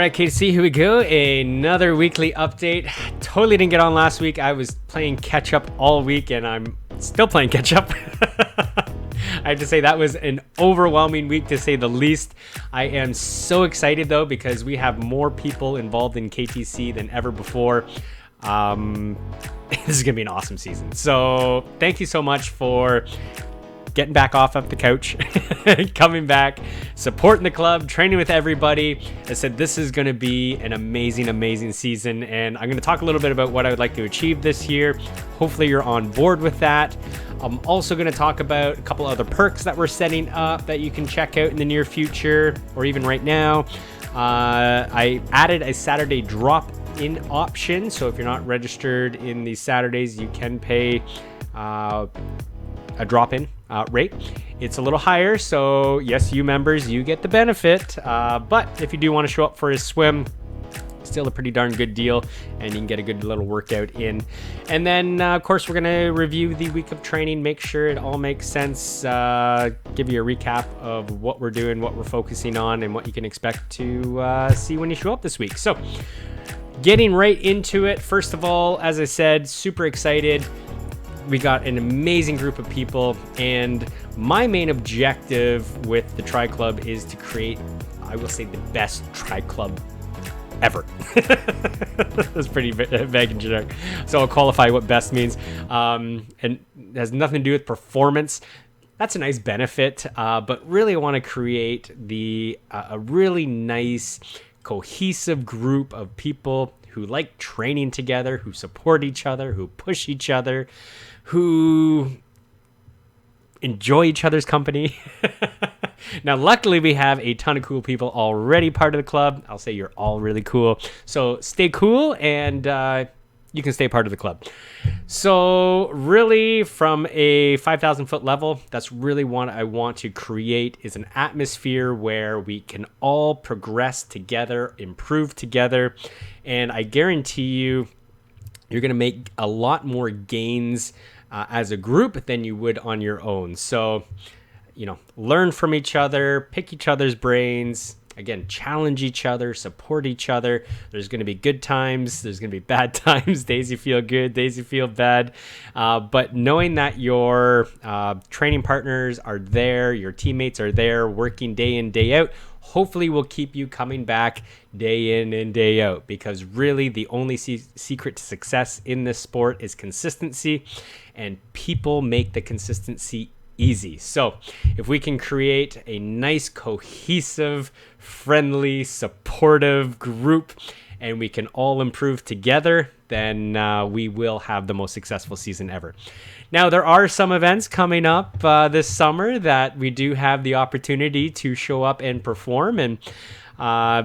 right, KTC, here we go. Another weekly update. Totally didn't get on last week. I was playing catch up all week and I'm still playing catch up. I have to say that was an overwhelming week to say the least. I am so excited though because we have more people involved in KTC than ever before. This is going to be an awesome season. So thank you so much for getting back off the couch, coming back, supporting the club, training with everybody. I said this is going to be an amazing season, and I'm going to talk a little bit about what I would like to achieve this year. Hopefully you're on board with that. I'm also going to talk about a couple other perks that we're setting up that you can check out in the near future or even right now. I added a Saturday drop-in option, so if you're not registered in these Saturdays, you can pay a drop-in rate. It's a little higher, so yes, you members, you get the benefit, but if you do want to show up for a swim, still a pretty darn good deal, and you can get a good little workout in. And then of course we're going to review the week of training, make sure it all makes sense, give you a recap of what we're doing, what we're focusing on, and what you can expect to see when you show up this week. So getting right into it, first of all, as I said, super excited. We got an amazing group of people, and my main objective with the Tri Club is to create, I will say, the best Tri Club ever. That's pretty vague and generic, so I'll qualify what best means. And it has nothing to do with performance. That's a nice benefit, but really I want to create a really nice, cohesive group of people who like training together, who support each other, who push each other, who enjoy each other's company. Now, luckily, we have a ton of cool people already part of the club. I'll say you're all really cool. So stay cool, and you can stay part of the club. So really, from a 5,000-foot level, that's really what I want to create, is an atmosphere where we can all progress together, improve together, and I guarantee you, you're going to make a lot more gains as a group than you would on your own. So, learn from each other, pick each other's brains, again, challenge each other, support each other. There's going to be good times. There's going to be bad times, days you feel good, days you feel bad. But knowing that your training partners are there, your teammates are there, working day in, day out, hopefully will keep you coming back day in and day out, because really the only secret to success in this sport is consistency, and people make the consistency easy. So if we can create a nice, cohesive, friendly, supportive group, and we can all improve together, then we will have the most successful season ever. Now, there are some events coming up this summer that we do have the opportunity to show up and perform, and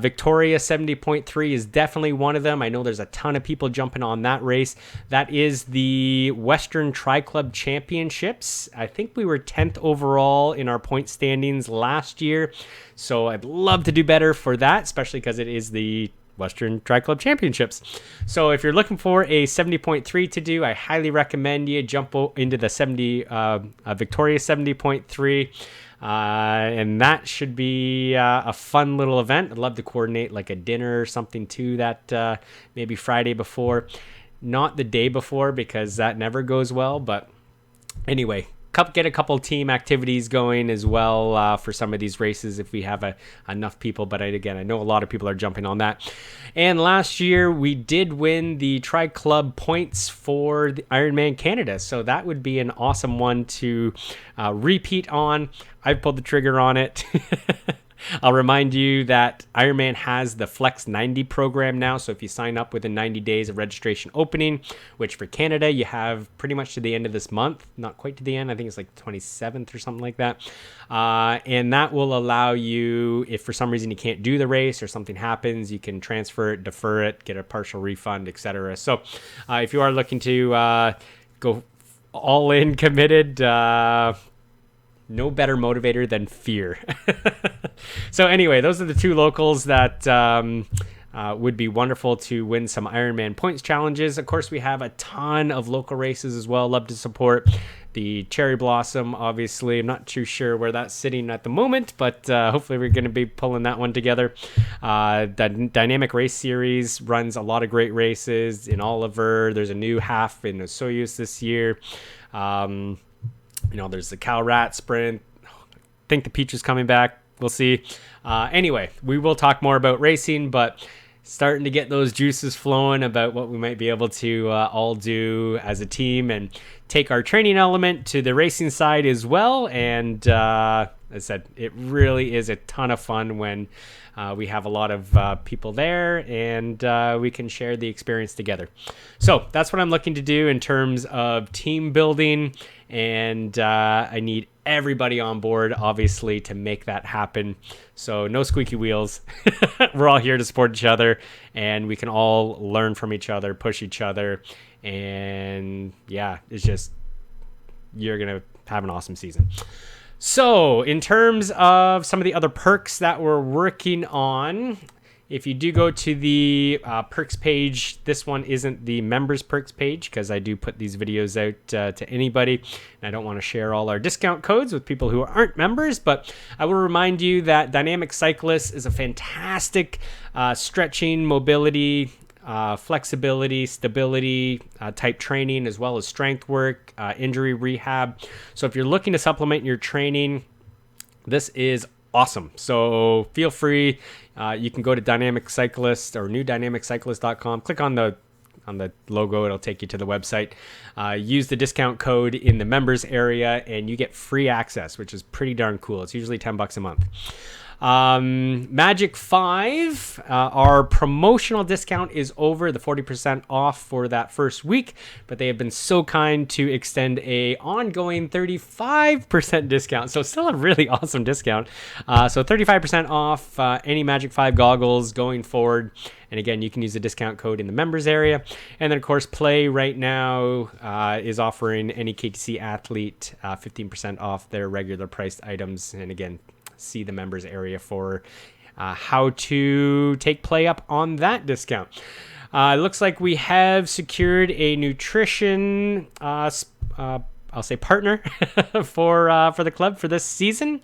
Victoria 70.3 is definitely one of them. I know there's a ton of people jumping on that race. That is the Western Tri Club Championships. I think we were 10th overall in our point standings last year, so I'd love to do better for that, especially because it is the Western Tri Club Championships. So if you're looking for a 70.3 to do, I highly recommend you jump into the Victoria 70.3. And that should be a fun little event. I'd love to coordinate like a dinner or something too, that maybe Friday before, not the day before, because that never goes well. But anyway, get a couple team activities going as well for some of these races if we have enough people. But I know a lot of people are jumping on that. And last year we did win the Tri Club points for the Ironman Canada, so that would be an awesome one to repeat on. I've pulled the trigger on it. I'll remind you that Ironman has the Flex 90 program now. So if you sign up within 90 days of registration opening, which for Canada, you have pretty much to the end of this month, not quite to the end. I think it's like the 27th or something like that. And that will allow you, if for some reason you can't do the race or something happens, you can transfer it, defer it, get a partial refund, etc. So if you are looking to go all in, committed, no better motivator than fear. So anyway, those are the two locals that would be wonderful to win some Ironman points challenges. Of course, we have a ton of local races as well. Love to support the Cherry Blossom, obviously. I'm not too sure where that's sitting at the moment, but hopefully we're going to be pulling that one together. The Dynamic Race Series runs a lot of great races in Oliver. There's a new half in Osoyoos this year. There's the Cal Rat Sprint. I think the Peach is coming back. We'll see. Anyway, we will talk more about racing, but starting to get those juices flowing about what we might be able to all do as a team and take our training element to the racing side as well. And as I said, it really is a ton of fun when we have a lot of people there and we can share the experience together. So that's what I'm looking to do in terms of team building. And I need everybody on board, obviously, to make that happen. So no squeaky wheels. We're all here to support each other, and we can all learn from each other, push each other. And yeah, it's just, you're going to have an awesome season. So in terms of some of the other perks that we're working on, if you do go to the perks page, this one isn't the members perks page because I do put these videos out to anybody. And I don't want to share all our discount codes with people who aren't members, but I will remind you that Dynamic Cyclist is a fantastic stretching, mobility, flexibility, stability type training, as well as strength work, injury rehab. So if you're looking to supplement your training, this is awesome. So feel free. You can go to Dynamic Cyclist or newdynamiccyclist.com. Click on the logo. It'll take you to the website. Use the discount code in the members area and you get free access, which is pretty darn cool. It's usually $10 a month. Magic 5, our promotional discount is over, the 40% off for that first week, but they have been so kind to extend a ongoing 35% discount. So still a really awesome discount. So 35% off any Magic 5 goggles going forward. And again, you can use the discount code in the members area. And then of course, Play right now is offering any KTC athlete 15% off their regular priced items. And again, see the members area for how to take Play up on that discount. It looks like we have secured a nutrition, I'll say partner for the club for this season.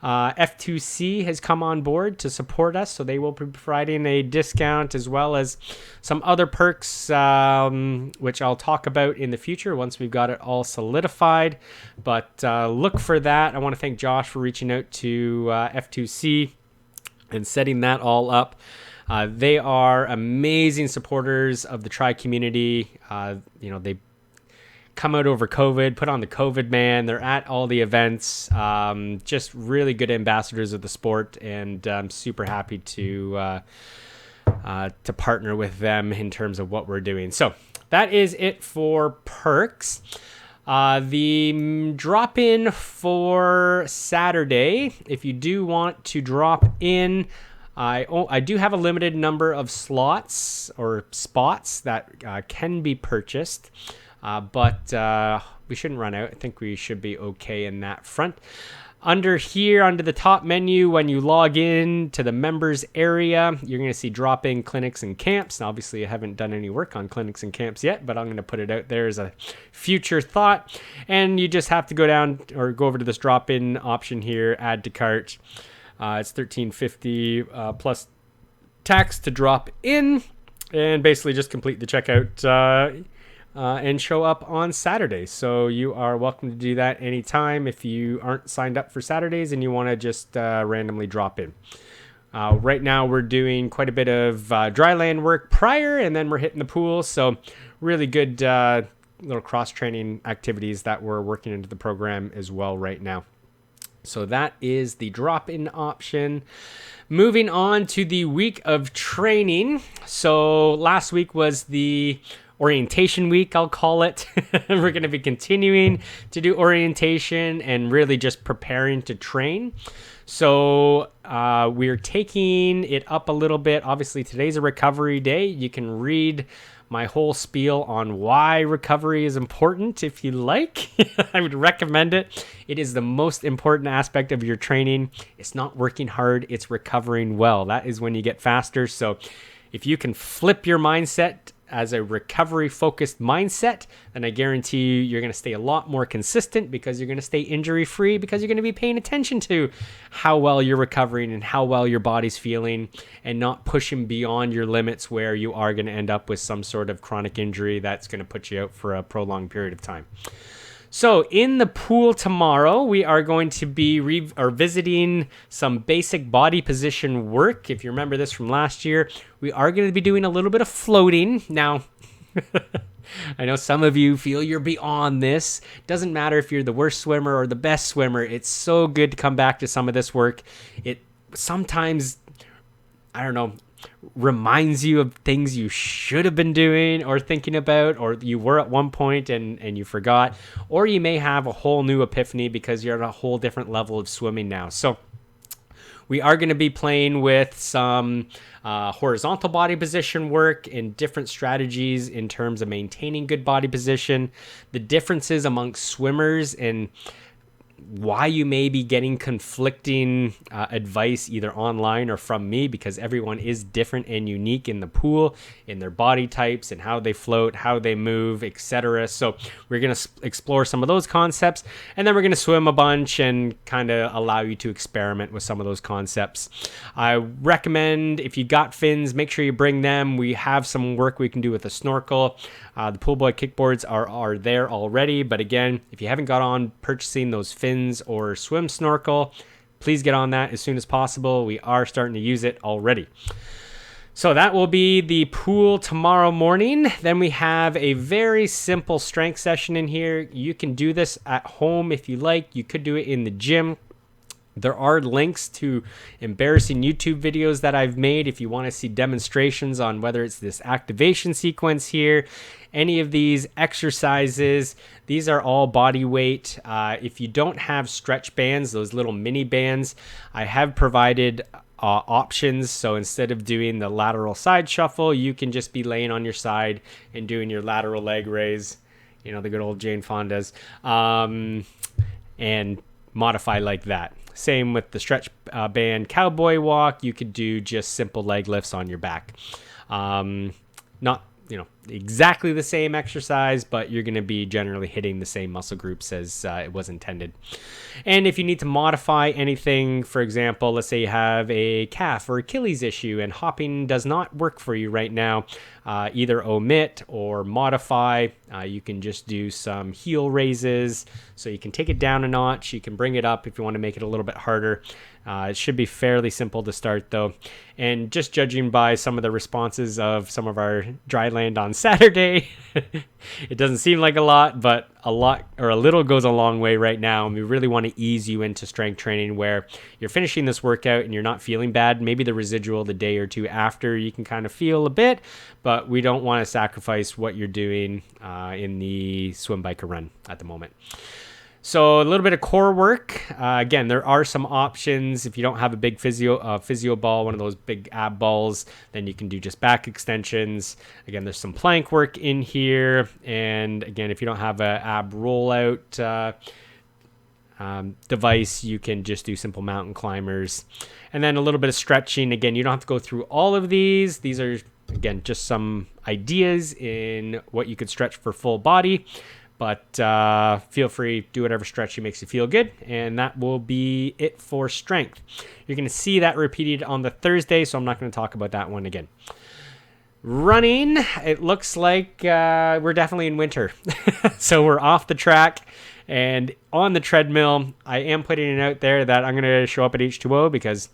F2C has come on board to support us, so they will be providing a discount as well as some other perks, which I'll talk about in the future once we've got it all solidified. But look for that. I want to thank Josh for reaching out to F2C and setting that all up. They are amazing supporters of the tri community. They come out over COVID, put on the COVID man. They're at all the events, just really good ambassadors of the sport, and I'm super happy to partner with them in terms of what we're doing. So that is it for perks. The drop-in for Saturday, if you do want to drop in, I do have a limited number of slots or spots that can be purchased. But we shouldn't run out. I think we should be okay in that front. Under the top menu, when you log in to the members area, you're going to see drop-in clinics and camps. Now, obviously, I haven't done any work on clinics and camps yet, but I'm going to put it out there as a future thought. And you just have to go down or go over to this drop-in option here, add to cart. It's $13.50 plus tax to drop in, and basically just complete the checkout and show up on Saturday. So you are welcome to do that anytime if you aren't signed up for Saturdays and you want to just randomly drop in. Right now we're doing quite a bit of dry land work prior, and then we're hitting the pool. So really good little cross-training activities that we're working into the program as well right now. So that is the drop-in option. Moving on to the week of training. So last week was the orientation week, I'll call it. We're going to be continuing to do orientation and really just preparing to train. So we're taking it up a little bit. Obviously, today's a recovery day. You can read my whole spiel on why recovery is important if you like. I would recommend it. It is the most important aspect of your training. It's not working hard, it's recovering well. That is when you get faster. So If you can flip your mindset as a recovery focused mindset, then I guarantee you're going to stay a lot more consistent, because you're going to stay injury free, because you're going to be paying attention to how well you're recovering and how well your body's feeling, and not pushing beyond your limits where you are going to end up with some sort of chronic injury that's going to put you out for a prolonged period of time. So in the pool tomorrow, we are going to be visiting some basic body position work. If you remember this from last year, we are going to be doing a little bit of floating. Now, I know some of you feel you're beyond this. Doesn't matter if you're the worst swimmer or the best swimmer. It's so good to come back to some of this work. It sometimes, I don't know, reminds you of things you should have been doing or thinking about, or you were at one point and you forgot, or you may have a whole new epiphany because you're at a whole different level of swimming now. So we are going to be playing with some horizontal body position work and different strategies in terms of maintaining good body position, the differences amongst swimmers, and why you may be getting conflicting advice either online or from me, because everyone is different and unique in the pool, in their body types and how they float, how they move, etc. So we're going to explore some of those concepts, and then we're going to swim a bunch and kind of allow you to experiment with some of those concepts. I recommend, if you got fins, make sure you bring them. We have some work we can do with a snorkel. The Pool Boy kickboards are there already, but again, if you haven't got on purchasing those fins or swim snorkel, please get on that as soon as possible. We are starting to use it already. So that will be the pool tomorrow morning. Then we have a very simple strength session in here. You can do this at home if you like. You could do it in the gym. There are links to embarrassing YouTube videos that I've made if you want to see demonstrations on whether it's this activation sequence here, any of these exercises. These are all body weight. If you don't have stretch bands, those little mini bands, I have provided options. So instead of doing the lateral side shuffle, you can just be laying on your side and doing your lateral leg raise, you know, the good old Jane Fonda's, and modify like that. Same with the stretch band cowboy walk. You could do just simple leg lifts on your back. Not, exactly the same exercise, but you're going to be generally hitting the same muscle groups as it was intended. And if you need to modify anything, for example, let's say you have a calf or Achilles issue and hopping does not work for you right now, either omit or modify. You can just do some heel raises. So you can take it down a notch. You can bring it up if you want to make it a little bit harder. It should be fairly simple to start, though. And just judging by some of the responses of some of our dry land on Saturday, it doesn't seem like a lot, but a lot or a little goes a long way right now. And we really want to ease you into strength training where you're finishing this workout and you're not feeling bad. Maybe the residual the day or two after, you can kind of feel a bit, but we don't want to sacrifice what you're doing in the swim, bike, or run at the moment. So a little bit of core work. Again, there are some options. If you don't have a big physio ball, one of those big ab balls, then you can do just back extensions. Again, there's some plank work in here. And again, if you don't have an ab rollout device, you can just do simple mountain climbers. And then a little bit of stretching. Again, you don't have to go through all of these. These are, again, just some ideas in what you could stretch for full body. But feel free, do whatever stretching makes you feel good. And that will be it for strength. You're going to see that repeated on the Thursday, so I'm not going to talk about that one again. Running, it looks like we're definitely in winter. So we're off the track. And on the treadmill, I am putting it out there that I'm going to show up at H2O because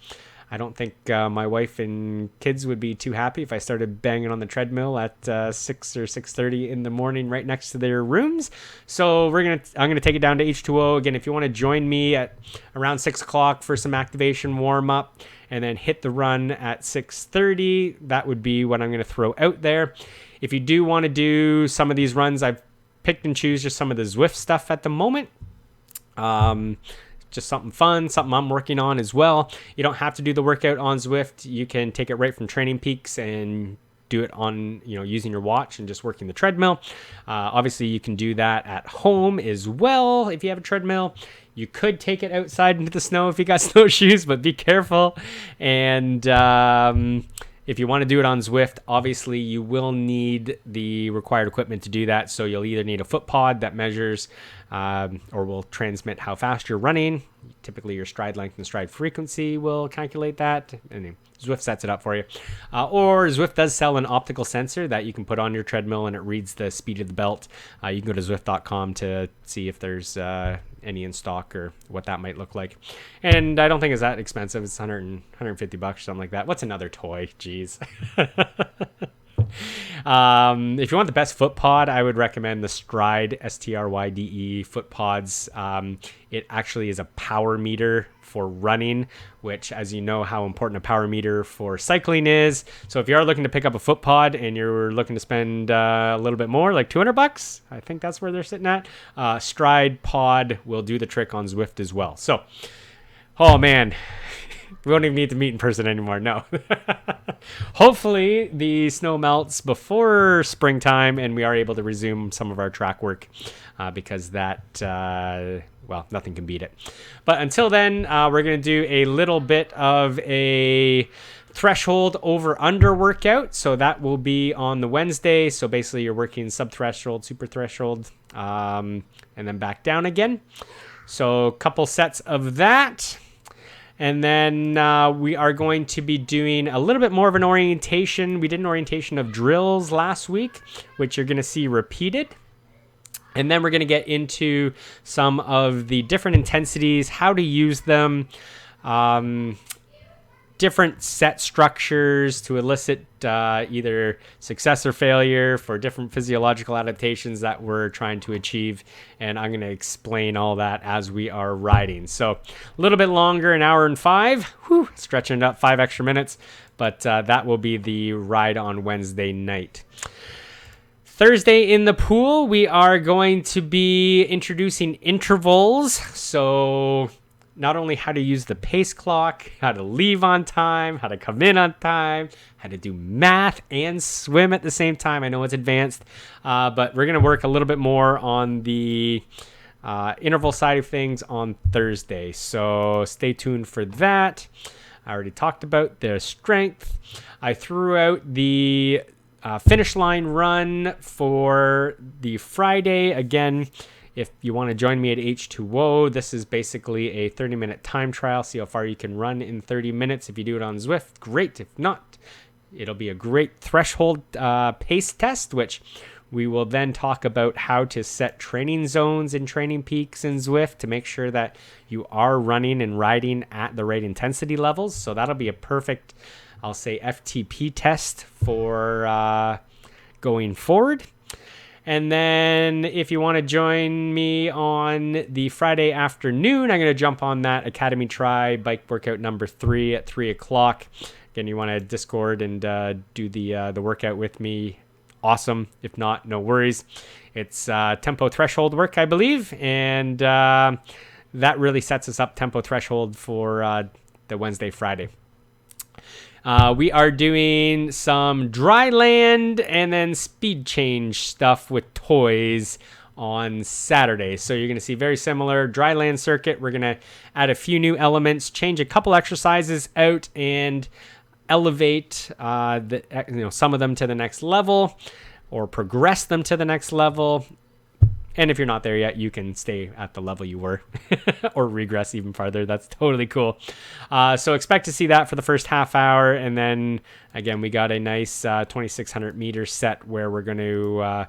I don't think my wife and kids would be too happy if I started banging on the treadmill at 6 or 6:30 in the morning right next to their rooms. So I'm gonna take it down to H2O. Again, if you want to join me at around 6 o'clock for some activation warm up and then hit the run at 6:30, that would be what I'm going to throw out there. If you do want to do some of these runs, I've picked and choose just some of the Zwift stuff at the moment. Just something fun, something I'm working on as well. You don't have to do the workout on Zwift. You can take it right from Training Peaks and do it on, using your watch and just working the treadmill. Obviously, you can do that at home as well if you have a treadmill. You could take it outside into the snow if you got snowshoes, but be careful. And If you want to do it on Zwift, obviously you will need the required equipment to do that. So you'll either need a foot pod that measures or will transmit how fast you're running. Typically your stride length and stride frequency will calculate that. And Zwift sets it up for you. Or Zwift does sell an optical sensor that you can put on your treadmill and it reads the speed of the belt. You can go to Zwift.com to see if there's any in stock or what that might look like. And I don't think it's that expensive. It's 150 bucks, something like that. What's another toy? Jeez. If you want the best foot pod, I would recommend the Stride, STRYDE foot pods. It actually is a power meter for running, which, as you know, how important a power meter for cycling is. So if you are looking to pick up a foot pod and you're looking to spend a little bit more, like 200 bucks, I think that's where they're sitting at. Stride pod will do the trick on Zwift as well. So, oh man, we won't even need to meet in person anymore. No. Hopefully the snow melts before springtime and we are able to resume some of our track work because that, well, nothing can beat it. But until then, we're going to do a little bit of a threshold over under workout. So that will be on the Wednesday. So basically you're working sub threshold, super threshold, and then back down again. So a couple sets of that. And then we are going to be doing a little bit more of an orientation. We did an orientation of drills last week, which you're going to see repeated. And then we're going to get into some of the different intensities, how to use them, different set structures to elicit either success or failure for different physiological adaptations that we're trying to achieve. And I'm going to explain all that as we are riding. So a little bit longer, an hour and 5, stretching it up 5 extra minutes. But that will be the ride on Wednesday night. Thursday in the pool, we are going to be introducing intervals. So not only how to use the pace clock, how to leave on time, how to come in on time, how to do math and swim at the same time. I know it's advanced, but we're going to work a little bit more on the interval side of things on Thursday. So stay tuned for that. I already talked about the strength. I threw out the finish line run for the Friday. Again, if you want to join me at H2O, this is basically a 30-minute time trial. See how far you can run in 30 minutes. If you do it on Zwift, great. If not, it'll be a great threshold pace test, which we will then talk about how to set training zones and training peaks in Zwift to make sure that you are running and riding at the right intensity levels. So that'll be a perfect, I'll say, FTP test for going forward. And then if you want to join me on the Friday afternoon, I'm going to jump on that Academy Tri bike workout number 3 at 3 o'clock. Again, you want to Discord and do the workout with me. Awesome. If not, no worries. It's tempo threshold work, I believe. And that really sets us up tempo threshold for the Wednesday, Friday. We are doing some dry land and then speed change stuff with toys on Saturday. So you're going to see very similar dry land circuit. We're going to add a few new elements, change a couple exercises out, and elevate some of them to the next level or progress them to the next level. And if you're not there yet, you can stay at the level you were or regress even farther. That's totally cool. So expect to see that for the first half hour. And then, again, we got a nice 2,600 meter set where we're going to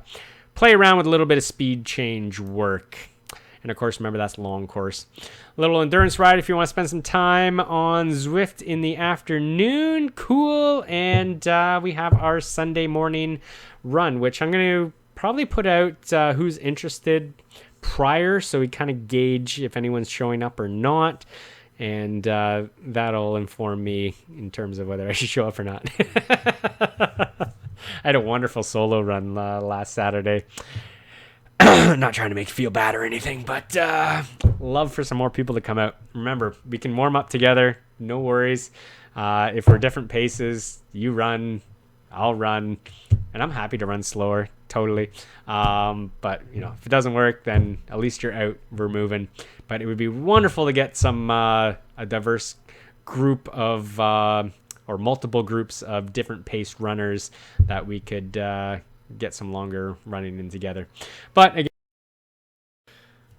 play around with a little bit of speed change work. And, of course, remember, that's long course. A little endurance ride if you want to spend some time on Zwift in the afternoon. Cool. And we have our Sunday morning run, which I'm going to probably put out who's interested prior, so we kind of gauge if anyone's showing up or not, and that'll inform me in terms of whether I should show up or not. I had a wonderful solo run last Saturday. Not trying to make you feel bad or anything, but love for some more people to come out. Remember, we can warm up together, no worries. If we're different paces, you run, I'll run, and I'm happy to run slower. Totally. But, if it doesn't work, then at least you're out. We're moving. But it would be wonderful to get some a diverse group of or multiple groups of different paced runners that we could get some longer running in together. But again,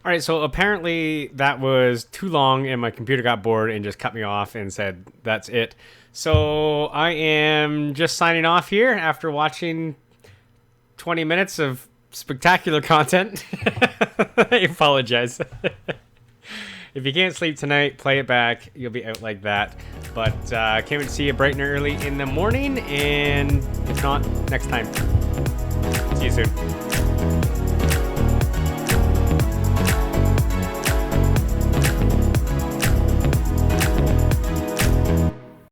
all right, so apparently that was too long and my computer got bored and just cut me off and said, that's it. So I am just signing off here after watching 20 minutes of spectacular content. I apologize. If you can't sleep tonight, play it back. You'll be out like that. But can't wait to see you bright and early in the morning. And if not, next time. See you soon.